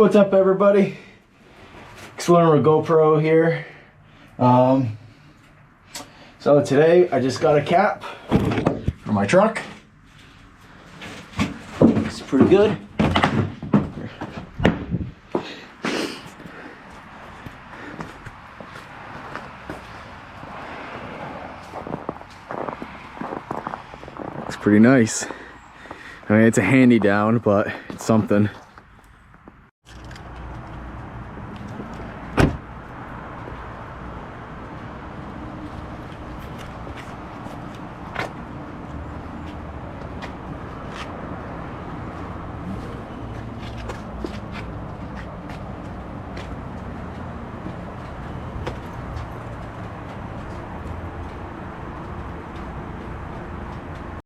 What's up, everybody? Exploring with GoPro here. So today I just got a cap for my truck. It's pretty good. It's pretty nice. I mean, it's a handy down, but it's something.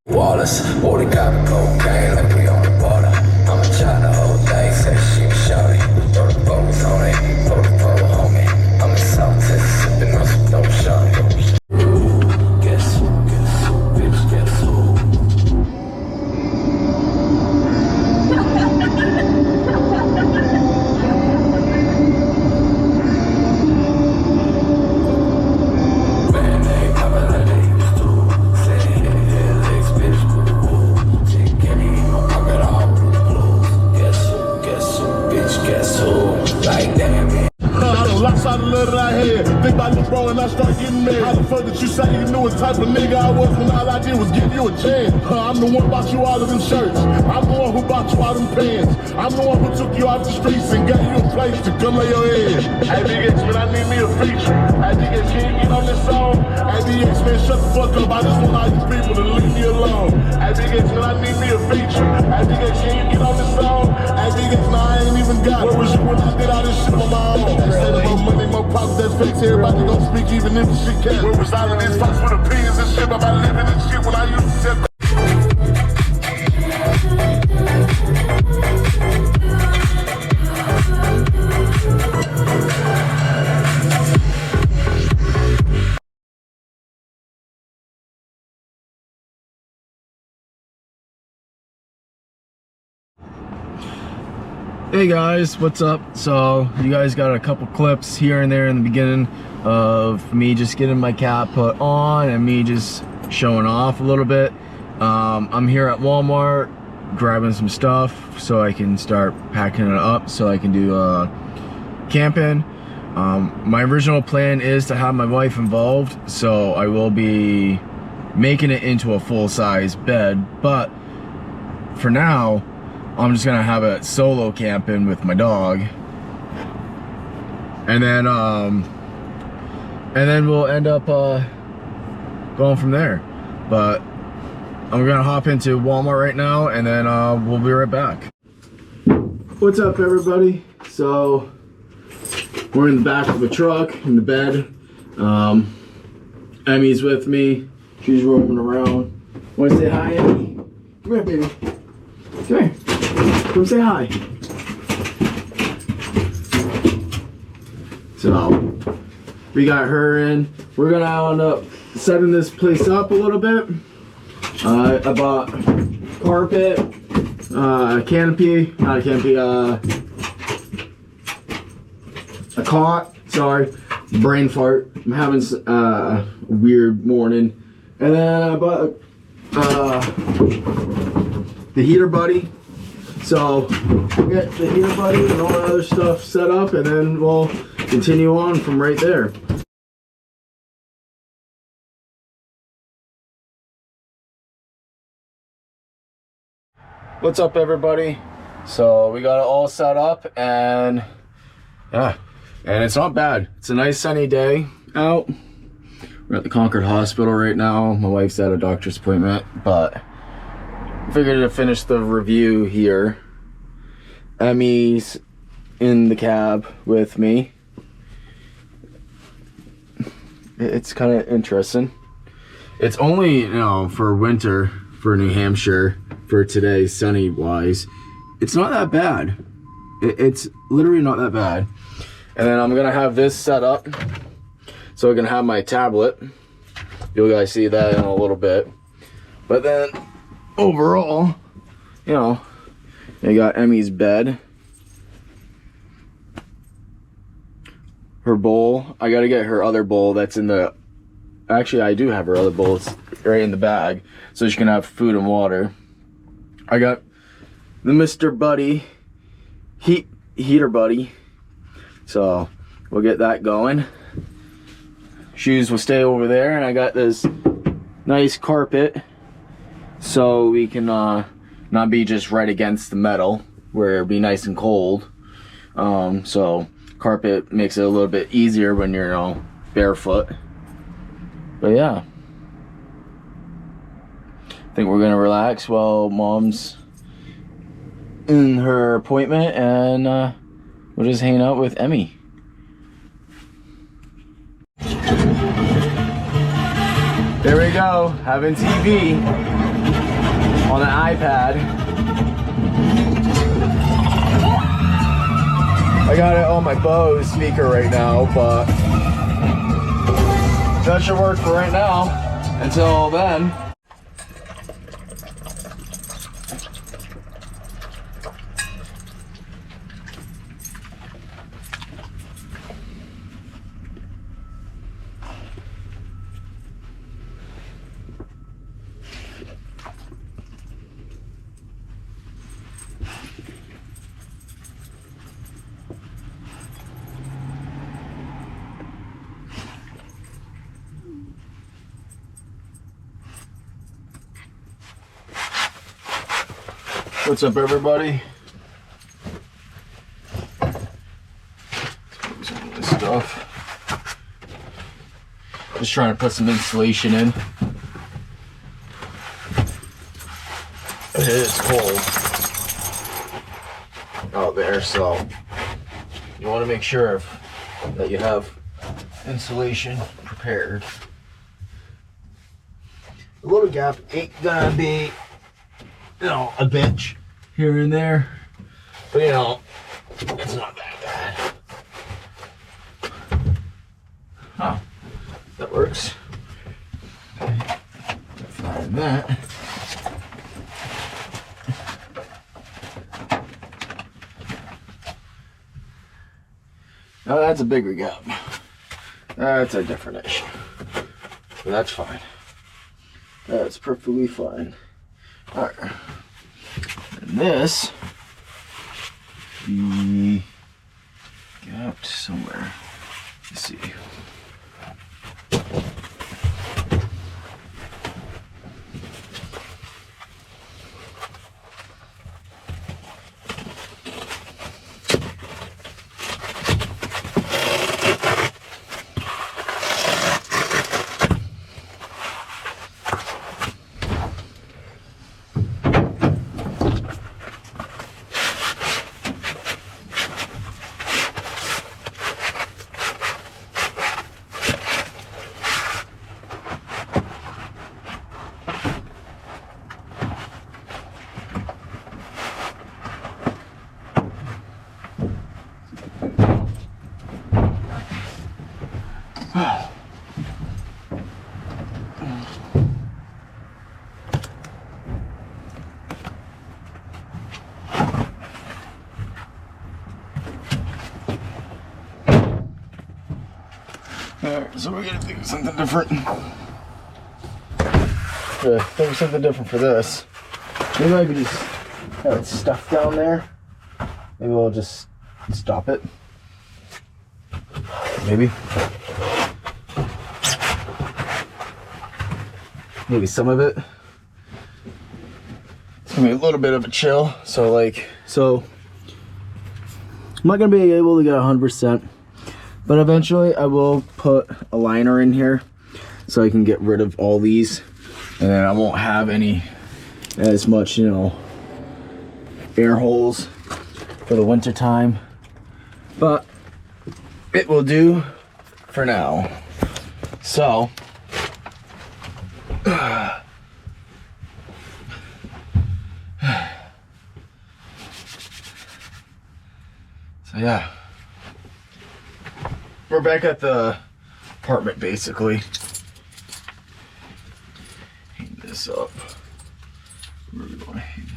Wallace, already got the cocaine like we on the border. I'ma try the whole thing, say she was shorty. Throw the bones on it, throw the pole on me. I'm in South Texas, sipping on some dope shorty. Guess who, bitch, guess who? Think about you, bro, and I start getting mad. How the fuck did you say you knew what type of nigga I was when all I did was give you a chance? I'm the one bought you all of them shirts. I'm the one who bought you all them pants. I'm the one who took you off the streets and gave you a place to come lay your head. Hey, Big X, man, I need me a feature. Hey, Big X, can you get on this song? Hey, Big X, man, shut the fuck up. I just want all you people to leave me alone. Hey, Big X, man, I need me a feature. Hey, Big X, can you get on this song? Hey, Big X, man, I ain't even got it. Where was you when I did all this shit on my own? They said more money, more profit, that's fake. Everybody gon' speak even if the shit can't. Where was all of these fucks with opinions and shit about living and shit when I used to say Hey guys, what's up? So you guys got a couple clips here and there in the beginning of me just getting my cap put on and me just showing off a little bit. I'm here at Walmart grabbing some stuff so I can start packing it up so I can do camping. My original plan is to have my wife involved, so I will be making it into a full-size bed, but for now I'm just gonna have it solo camping with my dog, and then we'll end up going from there. But I'm gonna hop into Walmart right now, and then we'll be right back. What's up, everybody? So we're in the back of the truck in the bed. Emmy's with me. She's roaming around. Wanna say hi, Emmy? Come here, baby. Come here. Come say hi. So we got her in. We're gonna end up setting this place up a little bit. I bought carpet, canopy, not a canopy, a cot. Sorry, brain fart. I'm having a weird morning. And then I bought the heater buddy. So we'll get the heater buddy and all that other stuff set up, and then we'll continue on from right there. What's up, everybody? So we got it all set up, and yeah, and it's not bad. It's a nice sunny day out. We're at the Concord Hospital right now. My wife's at a doctor's appointment, but I figured to finish the review here. Emmy's in the cab with me. It's kind of interesting. It's only, you know, for winter, for New Hampshire, for today, sunny wise, it's not that bad. It's literally not that bad. And then I'm gonna have this set up so I can have my tablet. You'll guys see that in a little bit. But then overall, you know, you got Emmy's bed. her bowl. I gotta get her other bowl that's in the, actually I do have her other bowl. It's right in the bag. So she can have food and water. I got the Mr. Buddy, heater buddy. So we'll get that going. Shoes will stay over there, and I got this nice carpet so we can not be just right against the metal where it'll be nice and cold. So carpet makes it a little bit easier when you're, you know, barefoot. But yeah, I think we're gonna relax while Mom's in her appointment, and we'll just hang out with Emmy. There we go, having TV on an iPad. I got it on my Bose speaker right now, but that should work for right now. Until then. What's up, everybody? Some of this stuff. Just trying to put some insulation in. It is cold out there, so you want to make sure that you have insulation prepared. A little gap ain't gonna be, you know, a bitch here and there, but you know, it's not that bad. Huh, that works. Okay, find that. Now that's a bigger gap. That's a different issue. But that's fine. That's perfectly fine. Alright. And this, the gap somewhere. Let's see. Alright, so we're gonna think of something different. Think of something different for this. Maybe I could just have it stuffed down there. Maybe we'll just stop it. Maybe. Maybe some of it. It's gonna be a little bit of a chill. So I'm not gonna be able to get 100%. But eventually I will put a liner in here so I can get rid of all these, and then I won't have as much, you know, air holes for the winter time. But it will do for now. So yeah. We're back at the apartment, basically. Hang this up. Where are we going to hang this?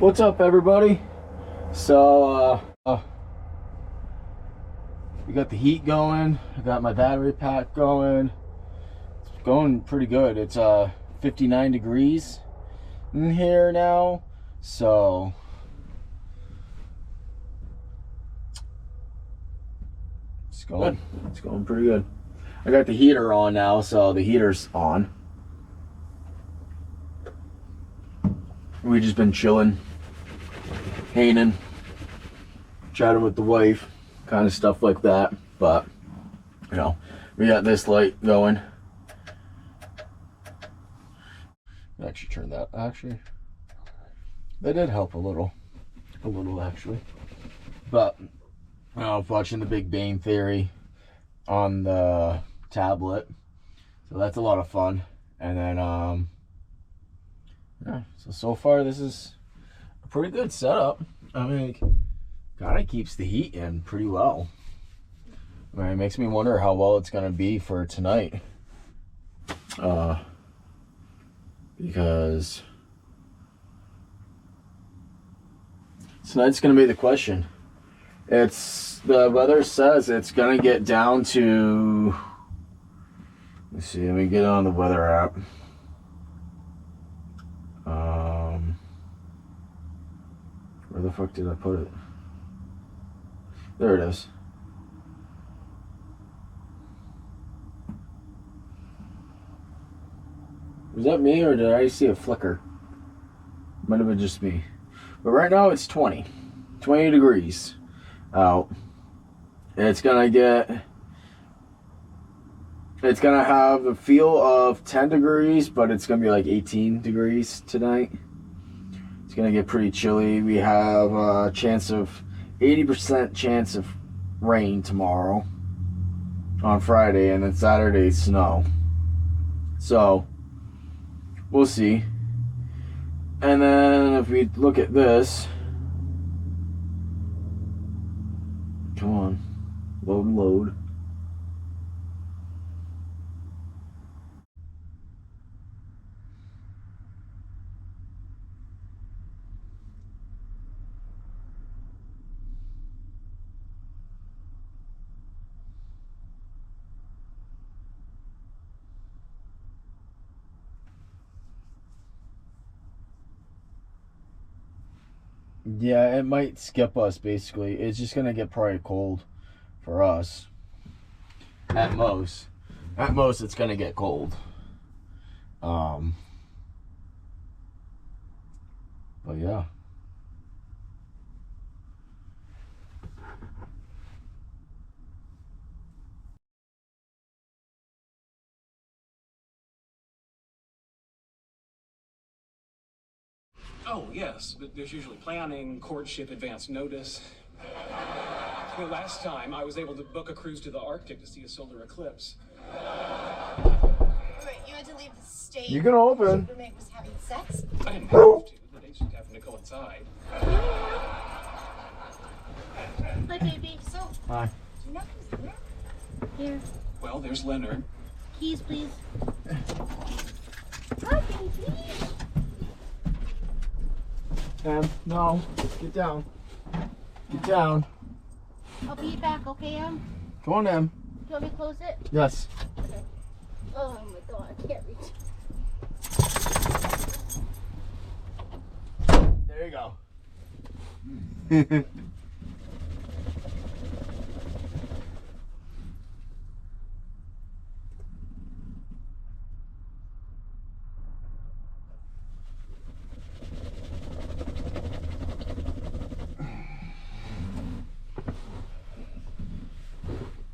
What's up, everybody? So we got the heat going. I got my battery pack going. It's going pretty good. It's 59 degrees in here now, so it's going. It's going pretty good. I got the heater on now, so the heater's on. We just been chilling, hanging, chatting with the wife, kind of stuff like that. But you know, we got this light going. Actually, turn that. Actually, that did help a little actually. But I was watching The Big Bang Theory on the tablet, so that's a lot of fun. And then yeah, so far this is a pretty good setup. I mean, kind of keeps the heat in pretty well. I mean, it makes me wonder how well it's gonna be for tonight, because tonight's gonna be the question. The weather says it's gonna get down to, let's see, let me get on the weather app. Where the fuck did I put it? There it is. Was that me, or did I see a flicker? Might have been just me. But right now it's 20 degrees out. It's gonna have a feel of 10 degrees, but it's gonna be like 18 degrees tonight. It's gonna get pretty chilly. We have a chance of 80% chance of rain tomorrow on Friday, and then Saturday snow. So we'll see. And then if we look at this, come on, load. Yeah, it might skip us basically. It's just gonna get probably cold for us. At most. At most it's gonna get cold. But yeah. Oh, yes, but there's usually planning, courtship, advance notice. You know, last time I was able to book a cruise to the Arctic to see a solar eclipse. Wait, you had to leave the state. You can open. Your roommate was having sex? I didn't have to. The dates just happened to coincide. Hi, baby. So, Hi. do you know who's here? Here. Well, there's Leonard. Keys, please. Hi, baby. No. Get down. Get down. I'll be back, okay, Come on, Em. Do you want me to close it? Yes. Okay. Oh my god, I can't reach. There you go.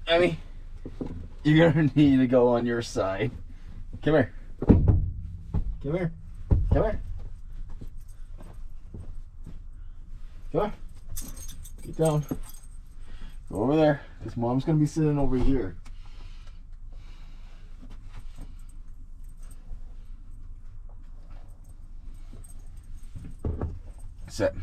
Emmy, you're gonna need to go on your side. Come here. Come here. Come here. Come on. Get down. Go over there, because Mom's gonna be sitting over here. Sit.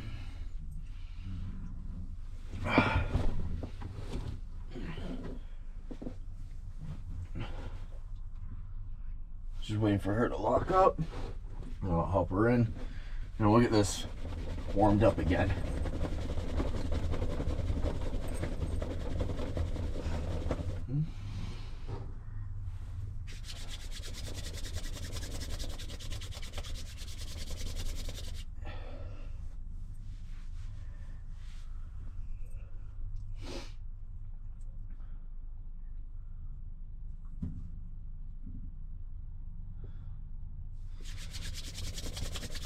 Just waiting for her to lock up. And I'll help her in. And look at this. warmed up again.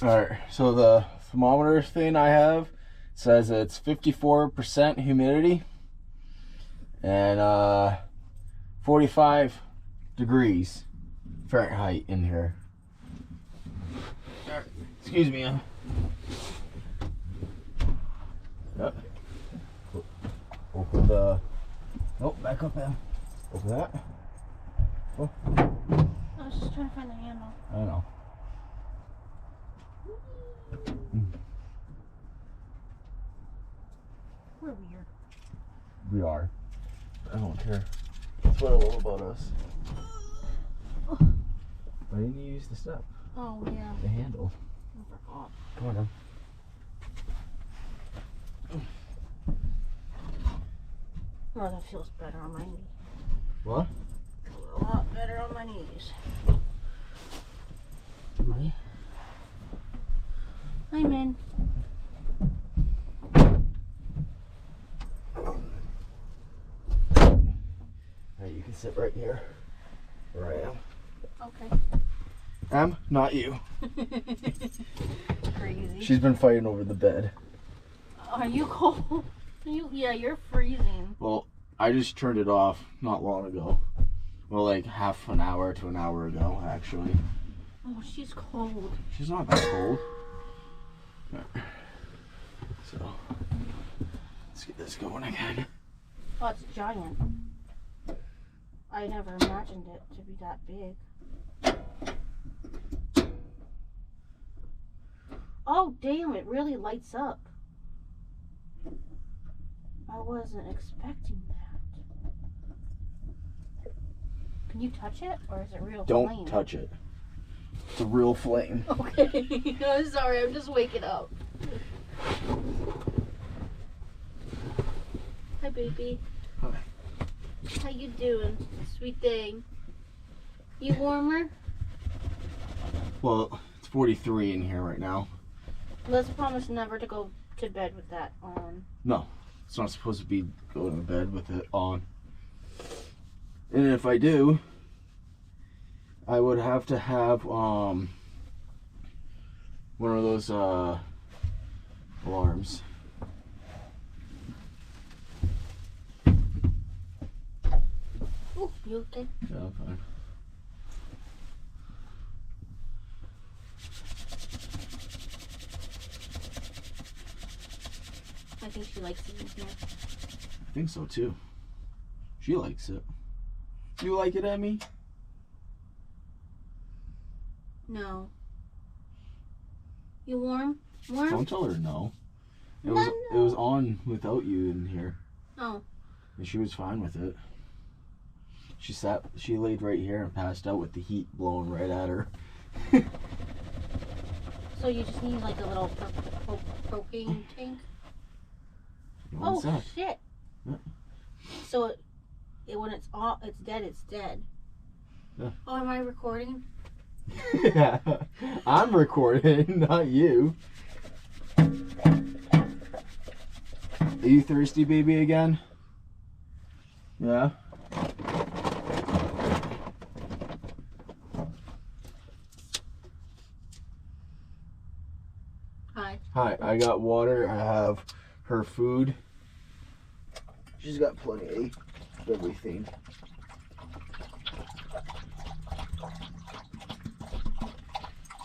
Alright, so the thermometer thing I have says it's 54% humidity and 45 degrees Fahrenheit in here. Excuse me. Yep. Open the. Oh, back up, Em. Open that. Oh. I was just trying to find the handle. I know. We're weird. We are. I don't care. That's what I love about us. Why didn't you use the step? Oh, yeah. The handle. I forgot. Come on, Em. Oh, that feels better on my knee. What? A lot better on my knees. Really? I'm in. Alright, you can sit right here. Where I am. Okay. Em, not you. Crazy. She's been fighting over the bed. Are you cold? Yeah, you're freezing. Well, I just turned it off not long ago. Well, like half an hour to an hour ago, actually. Oh, she's cold. She's not that cold. So, let's get this going again. Oh, it's giant. I never imagined it to be that big. Oh, damn, it really lights up. I wasn't expecting that. Can you touch it, or is it real Don't flame? touch it. It's a real flame. Okay. I'm sorry, I'm just waking up. Hi, baby. Hi. How you doing, sweet thing? You warmer? Well, it's 43 in here right now. Let's promise never to go to bed with that on. No, it's not supposed to be going to bed with it on. And if I do, I would have to have one of those alarms. Ooh, you okay? Yeah, I'm fine. I think she likes it in here. I think so too. She likes it. You like it, Emmy? No. You warm? Warm? Don't tell her no. It No, was no. it was on without you in here, Oh. and she was fine with it. She laid right here and passed out with the heat blowing right at her. So you just need like a little propane tank? What's Oh that? shit! Yeah. So it when it's off, it's dead. It's dead. Yeah. Oh, am I recording? Yeah, I'm recording, not you. Are you thirsty, baby, again? Yeah. Hi. Hi, I got water. I have her food. She's got plenty of everything.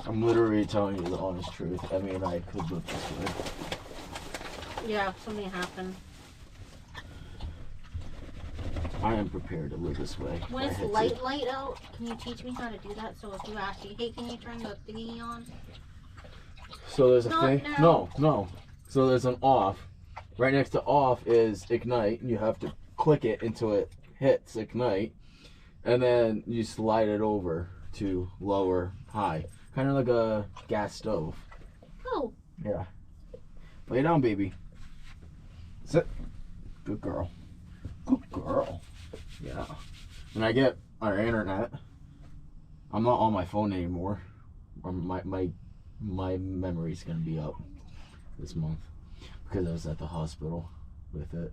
I'm literally telling you the honest truth. I mean, I could live this way. Yeah, something happened. I am prepared to live this way. When I it's had to. light out, can you teach me how to do that? So if you ask me, hey, can you turn the thingy on? So there's a Not thing. now. No. So there's an off. Right next to off is ignite, and you have to click it until it hits ignite, and then you slide it over to lower, high, kind of like a gas stove. Oh, Yeah. Lay down, baby. Sit. Good girl. Good girl. Yeah. When I get our internet, I'm not on my phone anymore. My memory's gonna be up this month because I was at the hospital with it.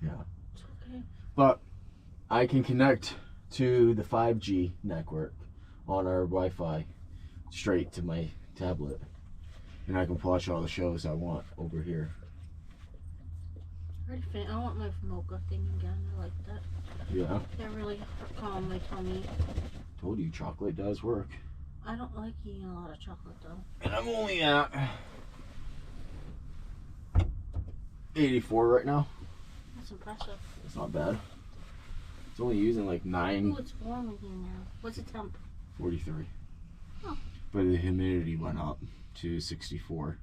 Yeah. It's okay. But I can connect to the 5G network on our Wi-Fi straight to my tablet, and I can watch all the shows I want over here. I want my mocha thing again. I like that. Yeah. That really calmed my tummy. Told you chocolate does work. I don't like eating a lot of chocolate though. And I'm only at 84 right now. That's impressive. It's not bad. It's only using like Ooh, 9. it's warm in here now. What's the temp? 43. Oh. But the humidity went up to 64%.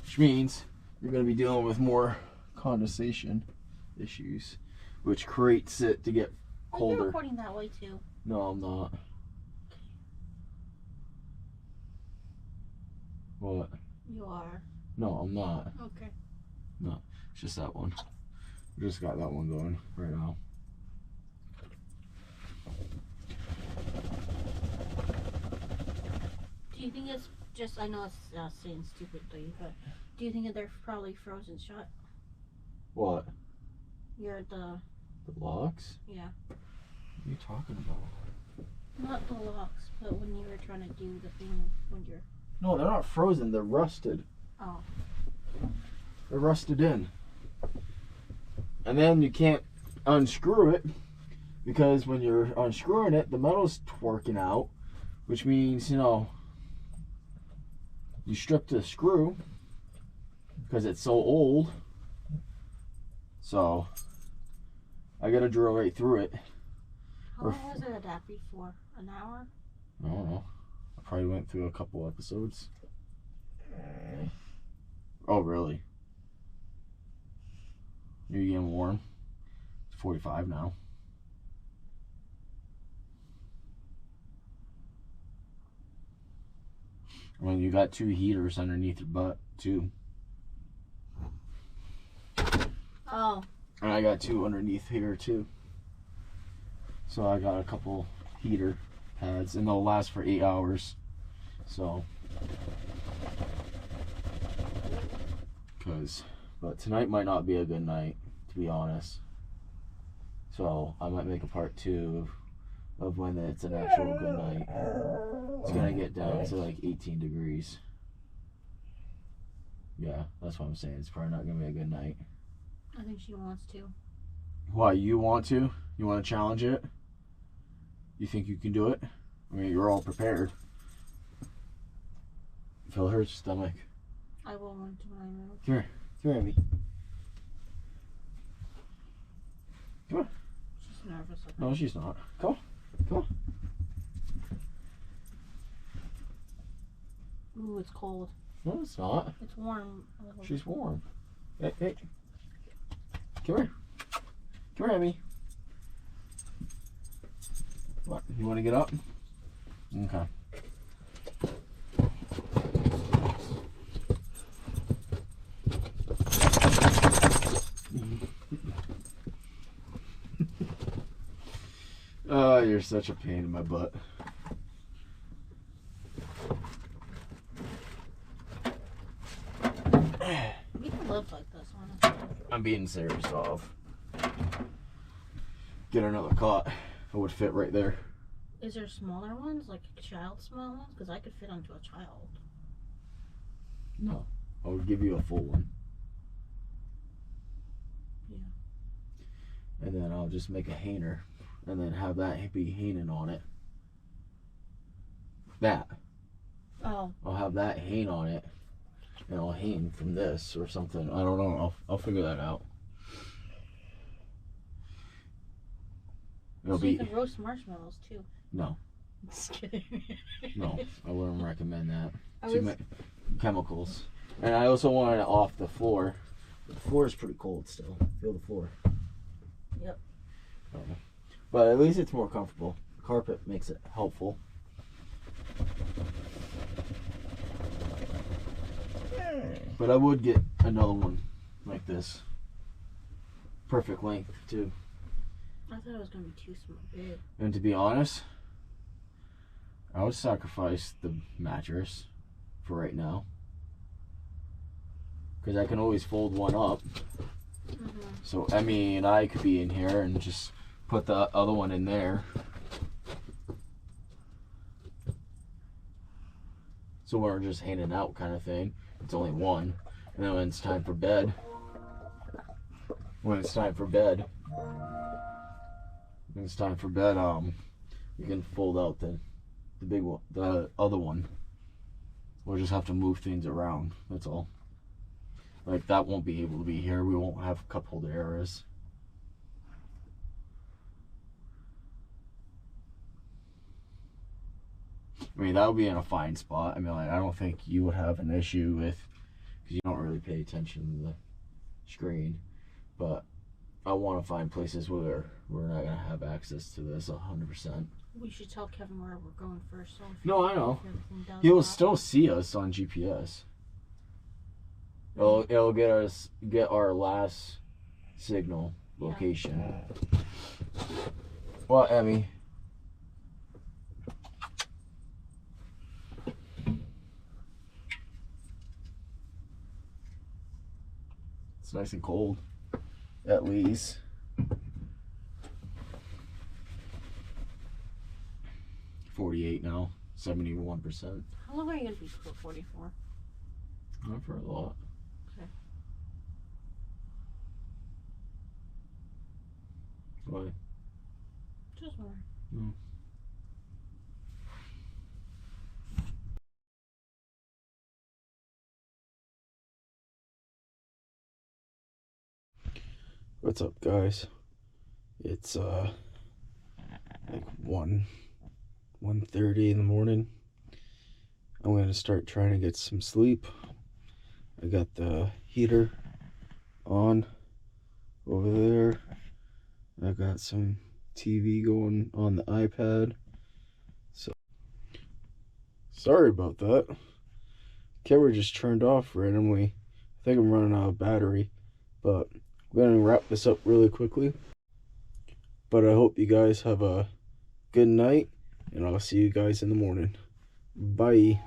Which means you're going to be dealing with more condensation issues, which creates it to get Oh, colder. you're recording that way too. No, I'm not. What? You are. No, I'm not. Okay. No, it's just that one. We just got that one going right now. Do you think it's just, I know it's saying stupidly, but do you think that they're probably frozen shut? What? The locks? yeah. What are you talking about? Not the locks, but when you were trying to do the thing when you're... No, they're not frozen. They're rusted. Oh. They're rusted in. And then you can't unscrew it because when you're unscrewing it, the metal's twerking out, which means, you know, you strip the screw because it's so old. So I gotta drill right through it. How long was it adapted for? An hour? I don't know. I probably went through a couple episodes. Oh, really? You're getting warm? It's 45 now. I mean, you got 2 heaters underneath your butt, too. Oh. And I got 2 underneath here, too. So I got a couple heater pads, and they'll last for 8 hours. So, but tonight might not be a good night, to be honest. So I might make a part 2 of when it's an actual good night. It's gonna get down to like 18 degrees. Yeah, that's what I'm saying. It's probably not gonna be a good night. I think she wants to. Why, you want to? You want to challenge it? You think you can do it? I mean, you're all prepared. Feel her stomach. I will want to when I move. Come here. Come here, Amy. Come on. She's nervous. Okay? No, she's not. Come on. Come on. Ooh, it's cold. No, it's not. It's warm. A little. She's warm. Hey, hey. Come here. Come here, Amy. What? You want to get up? Okay. Oh, you're such a pain in my butt. We can live like this, honestly. I'm being serious off. Get another cot. It would fit right there. Is there smaller ones, like child small ones? Because I could fit onto a child. No. I would give you a full one. Yeah. And then I'll just make a hanger. And then have that be hanging on it. That. Oh. I'll have that hang on it. And I'll hang from this or something. I don't know. I'll figure that out. It'll So you be... can roast marshmallows too. No. Just kidding. No. I wouldn't recommend that. I Too was- many chemicals. And I also want it off the floor. The floor is pretty cold still. Feel the floor. Yep. But at least it's more comfortable. Carpet makes it helpful. But I would get another one like this. Perfect length too. I thought it was gonna be too small, big. And to be honest, I would sacrifice the mattress for right now. Because I can always fold one up. So Emmy and I could be in here and just put the other one in there. So we're just hanging out kind of thing. It's only one. And then when it's time for bed, you can fold out the big one, the other one. We'll just have to move things around, that's all. Like that won't be able to be here. We won't have cup holder areas. I mean, that would be in a fine spot. I mean, like, I don't think you would have an issue with, because you don't really pay attention to the screen. But I want to find places where we're not going to have access to this 100%. We should tell Kevin where we're going first. So No, I know. everything does He'll that. still see us on GPS. It'll get our last signal location. Well, Emmy. It's nice and cold, at least. $48 now, 71%. How long are you gonna be for 44? Not for a lot. Okay. Why? Just more. No. What's up, guys? It's like 1:30 in the morning. I'm gonna start trying to get some sleep. I got the heater on over there. I got some TV going on the iPad. So sorry about that. Camera just turned off randomly. I think I'm running out of battery, but we're gonna wrap this up really quickly. But I hope you guys have a good night, and I'll see you guys in the morning. Bye.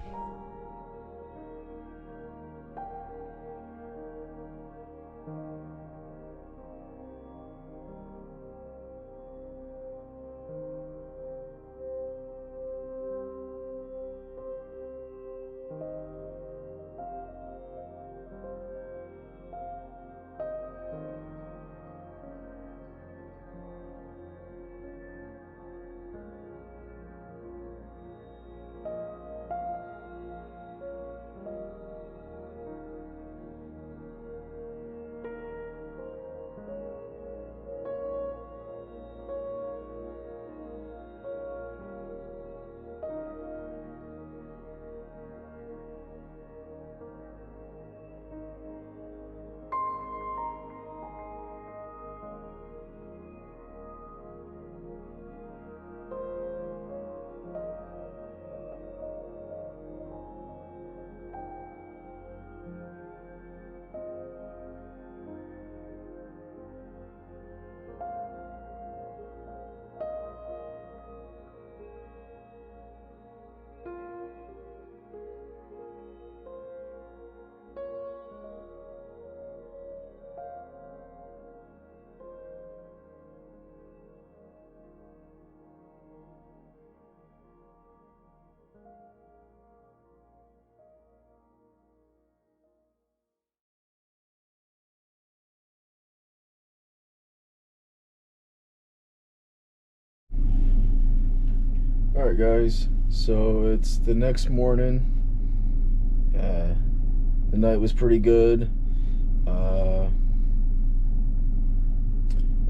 Alright guys, so it's the next morning. The night was pretty good. I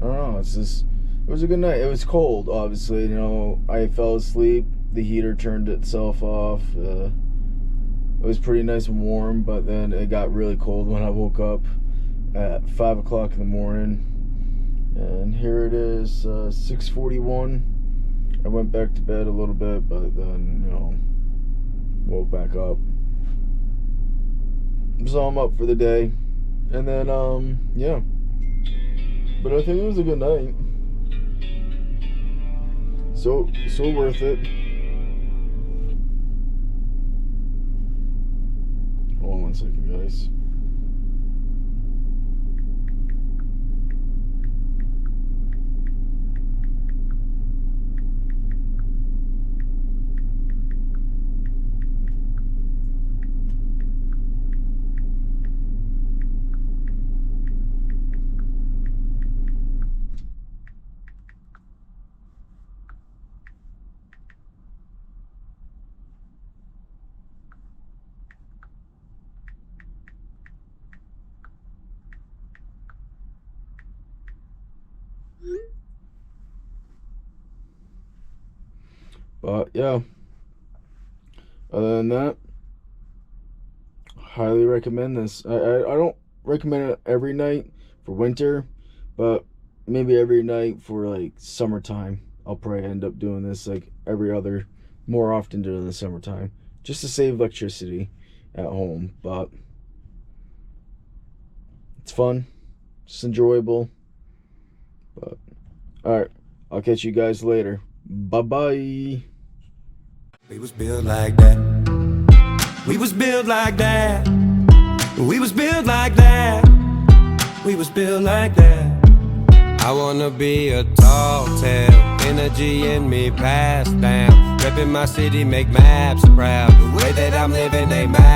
don't know, it was a good night. It was cold, obviously, you know. I fell asleep, the heater turned itself off. It was pretty nice and warm, but then it got really cold when I woke up at 5 o'clock in the morning. And here it is, 6:41. I went back to bed a little bit, but then, you know, woke back up. So I'm up for the day. And then, yeah. But I think it was a good night. So worth it. Hold on 1 second, guys. But yeah, other than that, highly recommend this. I don't recommend it every night for winter, but maybe every night for like summertime. I'll probably end up doing this like more often during the summertime, just to save electricity at home. But it's fun, it's enjoyable. But all right, I'll catch you guys later. Bye-bye. We was built like that. We was built like that. We was built like that. We was built like that. I wanna be a tall tale, energy in me passed down. Reppin' my city, make maps proud. The way that I'm living, they mad.